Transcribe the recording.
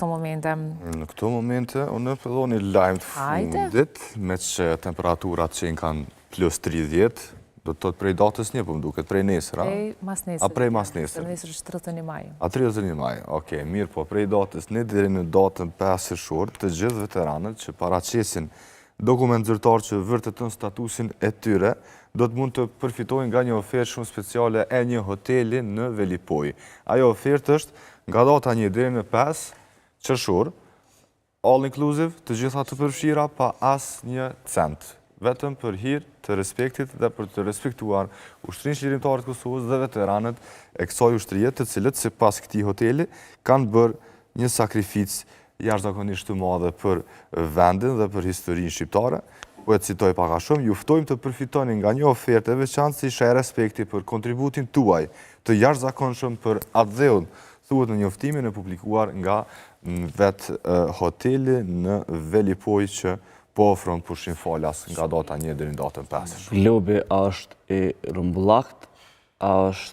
këto momente? Në këto momente, unë pëllo një lajmë të fundit, me që temperaturat që kanë plus 30, do të prej datës një, po më duket, prej nesër, a? Prej mas nesër. A prej mas nesër. Nesër është 31 maj. A 31 maj, okej, mirë po, prej datës një deri në datën 5 shorë, të gjithë veteranët që paraqesin dokument zyrtar që vërtetën statusin e tyre, do të mund të përfitojnë nga një ofertë shumë speciale e një hoteli në Velipoj. Ajo ofertë është nga data 1 deri në 5 qershor, all inclusive, të gjitha të përfshira pa as një cent, vetëm për hir të respektit dhe për të respektuar Ushtrinë Qlirimtare të Kosovës dhe veteranët e kësaj ushtrie, të cilët sipas këtij hoteli kanë bërë një sakrificë jashtëzakonisht të madhe për vendin dhe për historinë shqiptare. Po e citoj pak a shumë, ju ftojmë të përfitoni nga një ofertë e veçantë si sheh respekti për kontributin tuaj të jashtëzakonshëm për atë dheun, thuhet në njoftimin e publikuar nga vetë hoteli në Velipoj që po ofron pushim falas nga data 1 deri në datën 5. Lobi është i rrumbullakt, është